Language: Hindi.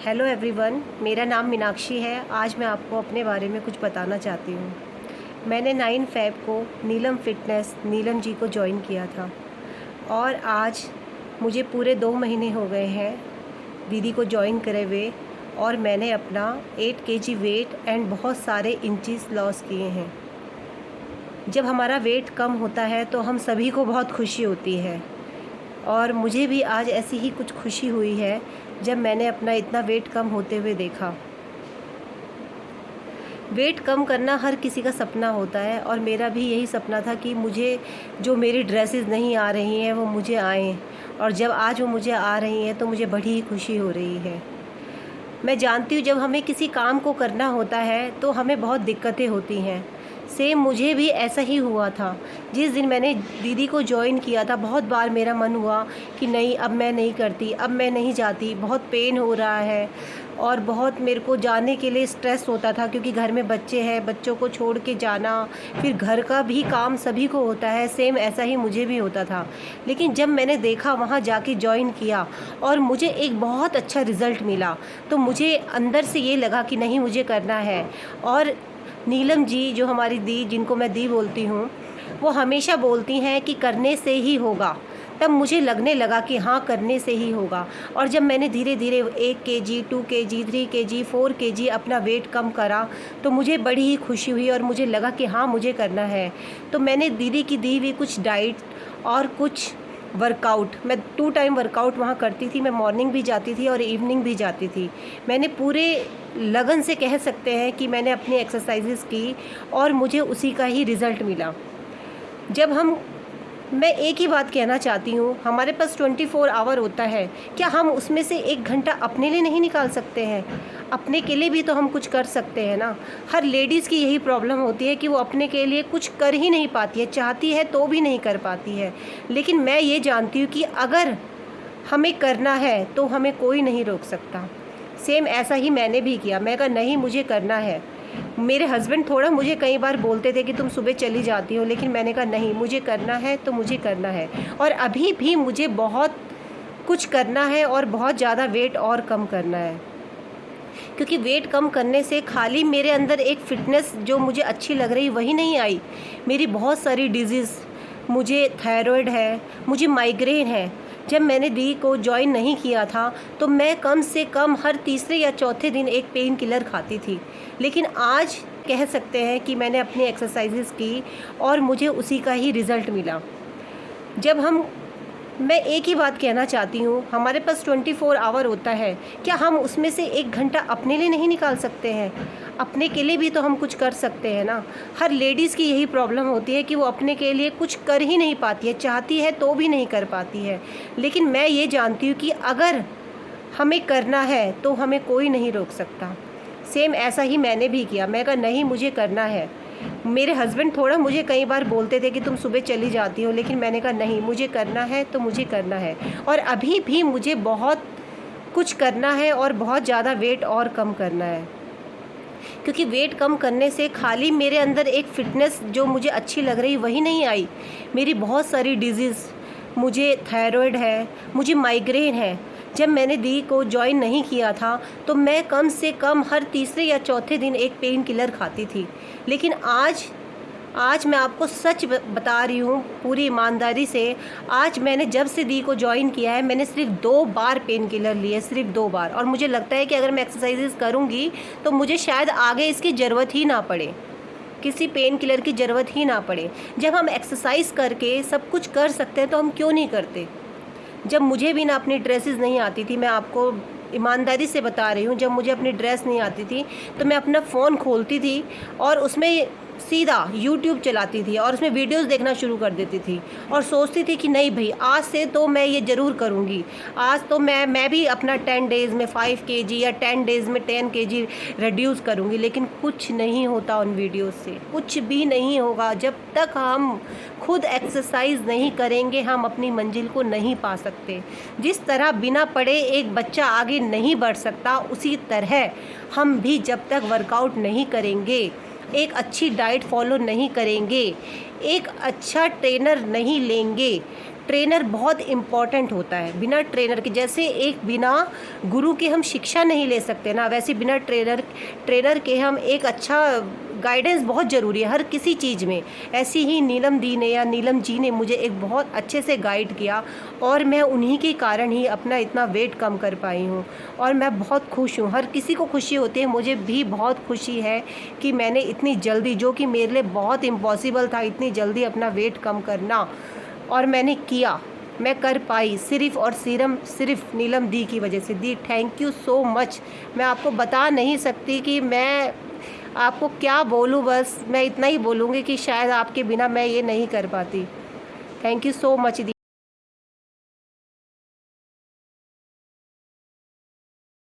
हेलो एवरीवन, मेरा नाम मीनाक्षी है। आज मैं आपको अपने बारे में कुछ बताना चाहती हूँ। मैंने 9 फ़ेब को नीलम फ़िटनेस नीलम जी को जॉइन किया था और आज मुझे पूरे 2 महीने हो गए हैं दीदी को जॉइन करे हुए और मैंने अपना 8 केजी वेट एंड बहुत सारे इंचेस लॉस किए हैं। जब हमारा वेट कम होता है तो हम सभी को बहुत खुशी होती है और मुझे भी आज ऐसी ही कुछ खुशी हुई है जब मैंने अपना इतना वेट कम होते हुए देखा। वेट कम करना हर किसी का सपना होता है और मेरा भी यही सपना था कि मुझे जो मेरी ड्रेसेस नहीं आ रही हैं वो मुझे आएँ, और जब आज वो मुझे आ रही हैं तो मुझे बड़ी ही खुशी हो रही है। मैं जानती हूँ जब हमें किसी काम को करना होता है तो हमें बहुत दिक्कतें होती हैं। सेम मुझे भी ऐसा ही हुआ था। जिस दिन मैंने दीदी को जॉइन किया था बहुत बार मेरा मन हुआ कि नहीं, अब मैं नहीं करती, अब मैं नहीं जाती, बहुत पेन हो रहा है और बहुत मेरे को जाने के लिए स्ट्रेस होता था क्योंकि घर में बच्चे हैं, बच्चों को छोड़ के जाना, फिर घर का भी काम सभी को होता है। सेम ऐसा ही मुझे भी होता था। लेकिन जब मैंने देखा, वहाँ जाके जॉइन किया और मुझे एक बहुत अच्छा रिज़ल्ट मिला तो मुझे अंदर से ये लगा कि नहीं, मुझे करना है। और नीलम जी, जो हमारी दी, जिनको मैं दी बोलती हूँ, वो हमेशा बोलती हैं कि करने से ही होगा। तब मुझे लगने लगा कि हाँ, करने से ही होगा। और जब मैंने धीरे धीरे 1 केजी, 2 केजी, 3 केजी, 4 केजी अपना वेट कम करा तो मुझे बड़ी ही खुशी हुई और मुझे लगा कि हाँ, मुझे करना है। तो मैंने दीदी की दी हुई कुछ डाइट और कुछ वर्कआउट, मैं 2 टाइम वर्कआउट वहाँ करती थी। मैं मॉर्निंग भी जाती थी और इवनिंग भी जाती थी। मैंने पूरे लगन से, कह सकते हैं कि मैंने अपनी एक्सरसाइजेस की और मुझे उसी का ही रिज़ल्ट मिला। मैं एक ही बात कहना चाहती हूँ, हमारे पास 24 आवर होता है, क्या हम उसमें से 1 घंटा अपने लिए नहीं निकाल सकते हैं? अपने के लिए भी तो हम कुछ कर सकते हैं ना। हर लेडीज़ की यही प्रॉब्लम होती है कि वो अपने के लिए कुछ कर ही नहीं पाती है, चाहती है तो भी नहीं कर पाती है। लेकिन मैं ये जानती हूँ कि अगर हमें करना है तो हमें कोई नहीं रोक सकता। सेम ऐसा ही मैंने भी किया। मैं कहा नहीं, मुझे करना है। मेरे हस्बैंड थोड़ा मुझे कई बार बोलते थे कि तुम सुबह चली जाती हो, लेकिन मैंने कहा नहीं, मुझे करना है तो मुझे करना है। और अभी भी मुझे बहुत कुछ करना है और बहुत ज़्यादा वेट और कम करना है, क्योंकि वेट कम करने से खाली मेरे अंदर एक फ़िटनेस जो मुझे अच्छी लग रही वही नहीं आई। मेरी बहुत सारी डिजीज़, मुझे थायराइड है, मुझे माइग्रेन है। जब मैंने दी को जॉइन नहीं किया था तो मैं कम से कम हर तीसरे या चौथे दिन एक पेन किलर खाती थी। लेकिन आज कह सकते हैं कि मैंने अपनी एक्सरसाइजेस की और मुझे उसी का ही रिज़ल्ट मिला। मैं एक ही बात कहना चाहती हूँ, हमारे पास 24 आवर होता है, क्या हम उसमें से 1 घंटा अपने लिए नहीं निकाल सकते हैं? अपने के लिए भी तो हम कुछ कर सकते हैं ना। हर लेडीज़ की यही प्रॉब्लम होती है कि वो अपने के लिए कुछ कर ही नहीं पाती है, चाहती है तो भी नहीं कर पाती है। लेकिन मैं ये जानती हूँ कि अगर हमें करना है तो हमें कोई नहीं रोक सकता। सेम ऐसा ही मैंने भी किया। मैं कहा नहीं, मुझे करना है। मेरे हस्बैंड थोड़ा मुझे कई बार बोलते थे कि तुम सुबह चली जाती हो, लेकिन मैंने कहा नहीं, मुझे करना है तो मुझे करना है। और अभी भी मुझे बहुत कुछ करना है और बहुत ज़्यादा वेट और कम करना है, क्योंकि वेट कम करने से खाली मेरे अंदर एक फ़िटनेस जो मुझे अच्छी लग रही वही नहीं आई। मेरी बहुत सारी डिजीज़, मुझे थायराइड है, मुझे माइग्रेन है। जब मैंने दी को जॉइन नहीं किया था तो मैं कम से कम हर तीसरे या चौथे दिन एक पेन किलर खाती थी। लेकिन आज मैं आपको सच बता रही हूँ पूरी ईमानदारी से, आज मैंने जब से दी को जॉइन किया है मैंने सिर्फ 2 बार पेन किलर लिए, सिर्फ 2 बार। और मुझे लगता है कि अगर मैं एक्सरसाइजेस करूँगी तो मुझे शायद आगे इसकी ज़रूरत ही ना पड़े, किसी पेन किलर की ज़रूरत ही ना पड़े। जब हम एक्सरसाइज करके सब कुछ कर सकते हैं तो हम क्यों नहीं करते? जब मुझे भी ना अपनी ड्रेसेस नहीं आती थी, मैं आपको ईमानदारी से बता रही हूँ, जब मुझे अपनी ड्रेस नहीं आती थी तो मैं अपना फ़ोन खोलती थी और उसमें सीधा यूट्यूब चलाती थी और उसमें वीडियोस देखना शुरू कर देती थी और सोचती थी कि नहीं भाई, आज से तो मैं ये ज़रूर करूँगी। आज तो मैं भी अपना 10 डेज़ में 5 केजी या 10 डेज़ में 10 केजी रिड्यूस करूँगी। लेकिन कुछ नहीं होता उन वीडियोस से, कुछ भी नहीं होगा। जब तक हम खुद एक्सरसाइज नहीं करेंगे हम अपनी मंजिल को नहीं पा सकते। जिस तरह बिना पढ़े एक बच्चा आगे नहीं बढ़ सकता, उसी तरह हम भी जब तक वर्कआउट नहीं करेंगे, एक अच्छी डाइट फॉलो नहीं करेंगे, एक अच्छा ट्रेनर नहीं लेंगे, ट्रेनर बहुत इम्पॉर्टेंट होता है। बिना ट्रेनर के, जैसे एक बिना गुरु के हम शिक्षा नहीं ले सकते ना, वैसे बिना ट्रेनर के हम एक अच्छा गाइडेंस बहुत ज़रूरी है हर किसी चीज़ में। ऐसी ही नीलम जी ने मुझे एक बहुत अच्छे से गाइड किया और मैं उन्हीं के कारण ही अपना इतना वेट कम कर पाई हूँ और मैं बहुत खुश हूँ। हर किसी को खुशी होती है, मुझे भी बहुत खुशी है कि मैंने इतनी जल्दी, जो कि मेरे लिए बहुत इम्पॉसिबल था इतनी जल्दी अपना वेट कम करना, और मैंने किया, मैं कर पाई सिर्फ नीलम दी की वजह से। दी, थैंक यू सो मच। मैं आपको बता नहीं सकती कि मैं आपको क्या बोलूँ, बस मैं इतना ही बोलूँगी कि शायद आपके बिना मैं ये नहीं कर पाती। Thank you so much the.